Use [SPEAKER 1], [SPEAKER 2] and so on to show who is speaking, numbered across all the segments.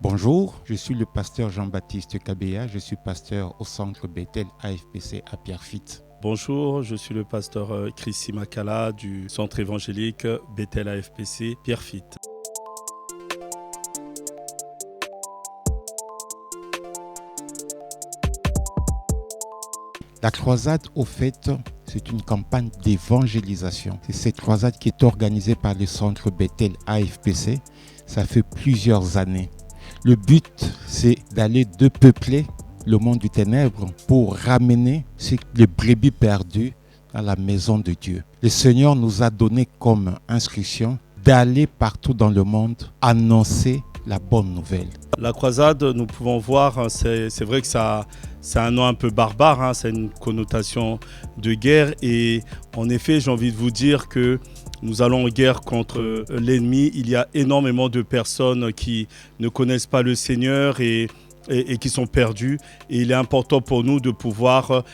[SPEAKER 1] Bonjour, je suis le pasteur Jean-Baptiste Kabea, je suis pasteur au centre Bethel AFPC à Pierrefitte.
[SPEAKER 2] Bonjour, je suis le pasteur Chrissy Makala du centre évangélique Bethel AFPC Pierrefitte.
[SPEAKER 1] La croisade, au fait, c'est une campagne d'évangélisation. C'est cette croisade qui est organisée par le centre Bethel AFPC. Ça fait plusieurs années. Le but, c'est d'aller peupler le monde du ténèbre pour ramener les brebis perdues à la maison de Dieu. Le Seigneur nous a donné comme instruction d'aller partout dans le monde annoncer la bonne nouvelle.
[SPEAKER 2] La croisade, nous pouvons voir, c'est vrai que c'est un nom un peu barbare, c'est une connotation de guerre. Et en effet, j'ai envie de vous dire que nous allons en guerre contre l'ennemi. Il y a énormément de personnes qui ne connaissent pas le Seigneur et qui sont perdus. Et il est important pour nous de pouvoir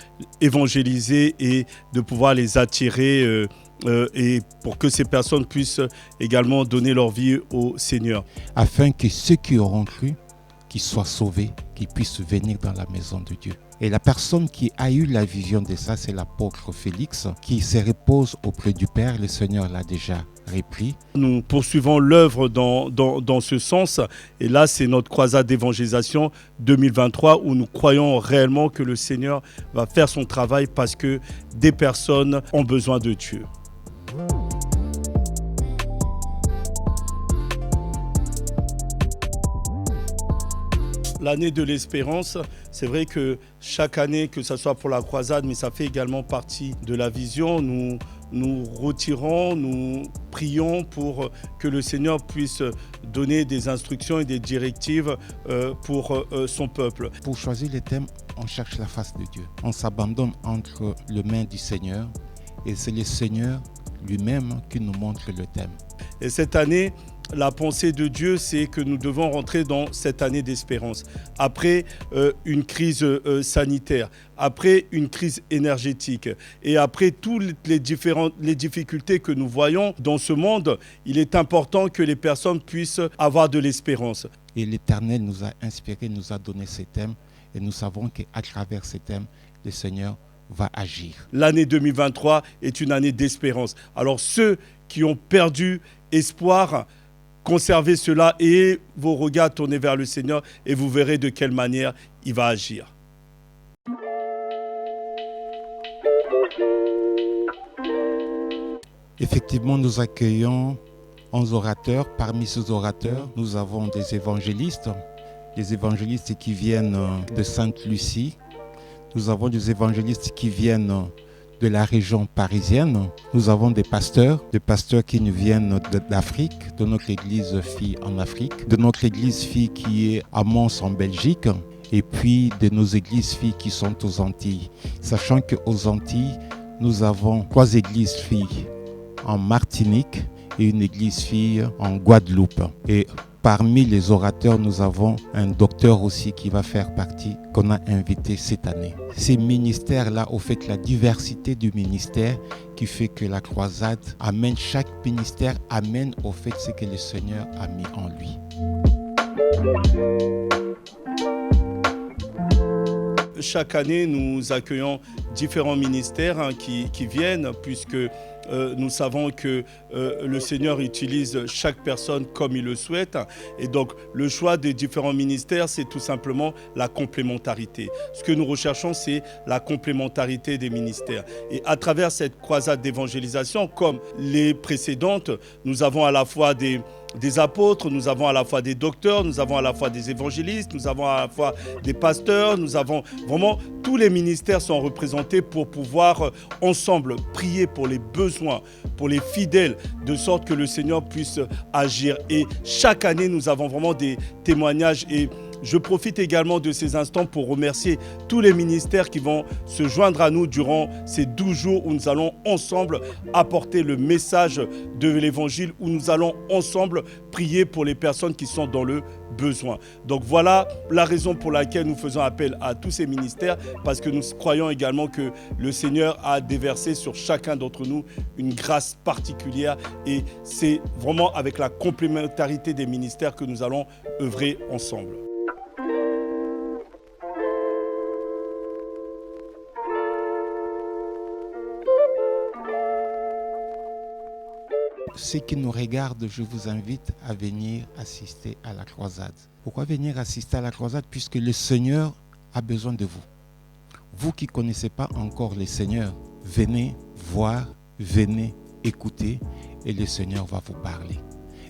[SPEAKER 2] évangéliser et de pouvoir les attirer et pour que ces personnes puissent également donner leur vie au Seigneur.
[SPEAKER 1] Afin que ceux qui auront cru, qu'ils soient sauvés, qu'ils puissent venir dans la maison de Dieu. Et la personne qui a eu la vision de ça, c'est l'apôtre Félix, qui se repose auprès du Père. Le Seigneur l'a déjà repris.
[SPEAKER 2] Nous poursuivons l'œuvre dans ce sens. Et là, c'est notre croisade d'évangélisation 2023 où nous croyons réellement que le Seigneur va faire son travail parce que des personnes ont besoin de Dieu. L'année de l'espérance, c'est vrai que chaque année, que ce soit pour la croisade, mais ça fait également partie de la vision, nous retirons, nous prions pour que le Seigneur puisse donner des instructions et des directives pour son peuple.
[SPEAKER 1] Pour choisir les thèmes, on cherche la face de Dieu. On s'abandonne entre les mains du Seigneur et c'est le Seigneur lui-même qui nous montre le thème.
[SPEAKER 2] Et cette année, la pensée de Dieu, c'est que nous devons rentrer dans cette année d'espérance. Après une crise sanitaire, après une crise énergétique et après toutes les difficultés que nous voyons dans ce monde, il est important que les personnes puissent avoir de l'espérance.
[SPEAKER 1] Et l'Éternel nous a inspiré, nous a donné ces thèmes et nous savons qu'à travers ces thèmes, le Seigneur va agir.
[SPEAKER 2] L'année 2023 est une année d'espérance. Alors ceux qui ont perdu espoir, conservez cela et vos regards tournés vers le Seigneur et vous verrez de quelle manière il va agir.
[SPEAKER 1] Effectivement, nous accueillons 11 orateurs. Parmi ces orateurs, nous avons des évangélistes qui viennent de Sainte-Lucie. Nous avons des évangélistes qui viennent de la région parisienne. Nous avons des pasteurs qui nous viennent d'Afrique, de notre église fille en Afrique, de notre église fille qui est à Mons en Belgique, et puis de nos églises filles qui sont aux Antilles. Sachant qu'aux Antilles, nous avons 3 églises filles en Martinique et une église fille en Guadeloupe. Et parmi les orateurs, nous avons un docteur aussi qui va faire partie, qu'on a invité cette année. Ces ministères-là, au fait, la diversité du ministère qui fait que la croisade amène, chaque ministère amène au fait ce que le Seigneur a mis en lui.
[SPEAKER 2] Chaque année, nous accueillons différents ministères qui viennent puisque nous savons que le Seigneur utilise chaque personne comme il le souhaite. Et donc, le choix des différents ministères, c'est tout simplement la complémentarité. Ce que nous recherchons, c'est la complémentarité des ministères. Et à travers cette croisade d'évangélisation, comme les précédentes, nous avons à la fois des apôtres, nous avons à la fois des docteurs, nous avons à la fois des évangélistes, nous avons à la fois des pasteurs, nous avons vraiment tous les ministères sont représentés pour pouvoir ensemble prier pour les besoins, pour les fidèles, de sorte que le Seigneur puisse agir. Et chaque année, nous avons vraiment des témoignages et Je profite également de ces instants pour remercier tous les ministères qui vont se joindre à nous durant ces 12 jours où nous allons ensemble apporter le message de l'Évangile, où nous allons ensemble prier pour les personnes qui sont dans le besoin. Donc voilà la raison pour laquelle nous faisons appel à tous ces ministères, parce que nous croyons également que le Seigneur a déversé sur chacun d'entre nous une grâce particulière, et c'est vraiment avec la complémentarité des ministères que nous allons œuvrer ensemble.
[SPEAKER 1] Ceux qui nous regardent, je vous invite à venir assister à la croisade. Pourquoi venir assister à la croisade? Puisque le Seigneur a besoin de vous. Vous qui ne connaissez pas encore le Seigneur, venez voir, venez écouter, et le Seigneur va vous parler.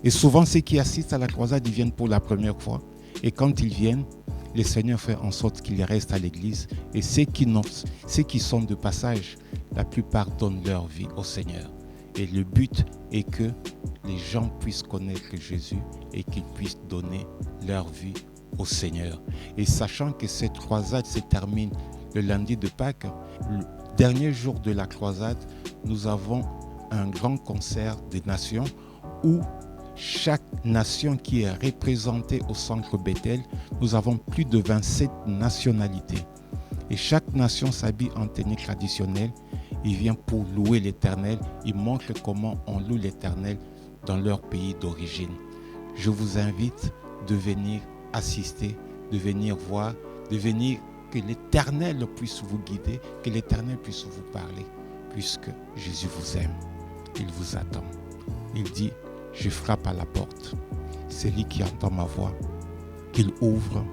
[SPEAKER 1] Et souvent, ceux qui assistent à la croisade, ils viennent pour la première fois. Et quand ils viennent, le Seigneur fait en sorte qu'ils restent à l'église. Et ceux qui sont de passage, la plupart donnent leur vie au Seigneur. Et le but est que les gens puissent connaître Jésus et qu'ils puissent donner leur vie au Seigneur. Et sachant que cette croisade se termine le lundi de Pâques, le dernier jour de la croisade, nous avons un grand concert des nations où chaque nation qui est représentée au centre Bethel, nous avons plus de 27 nationalités. Et chaque nation s'habille en tenue traditionnelle. Il vient pour louer l'Éternel. Il montre comment on loue l'Éternel dans leur pays d'origine. Je vous invite de venir assister, de venir voir, de venir que l'Éternel puisse vous guider, que l'Éternel puisse vous parler, puisque Jésus vous aime. Il vous attend. Il dit, je frappe à la porte. Celui qui entend ma voix, qu'il ouvre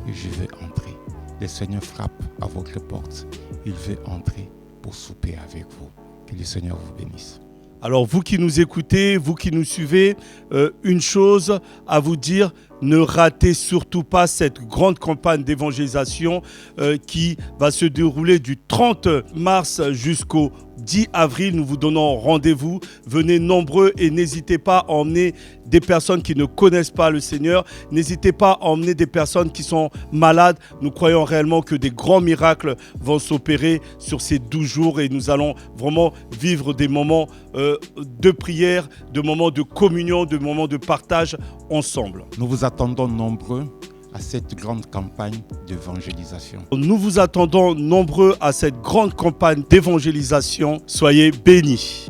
[SPEAKER 1] et je vais entrer. Le Seigneur frappe à votre porte. Il veut entrer pour souper avec vous. Que le Seigneur vous bénisse.
[SPEAKER 2] Alors vous qui nous écoutez, vous qui nous suivez, une chose à vous dire, ne ratez surtout pas cette grande campagne d'évangélisation qui va se dérouler du 30 mars jusqu'au 10 avril. Nous vous donnons rendez-vous. Venez nombreux et n'hésitez pas à emmener des personnes qui ne connaissent pas le Seigneur. N'hésitez pas à emmener des personnes qui sont malades. Nous croyons réellement que des grands miracles vont s'opérer sur ces 12 jours et nous allons vraiment vivre des moments de prière, de moments de communion, de moments de partage ensemble.
[SPEAKER 1] Nous vous attendons nombreux à cette grande campagne d'évangélisation.
[SPEAKER 2] Nous vous attendons nombreux à cette grande campagne d'évangélisation. Soyez bénis.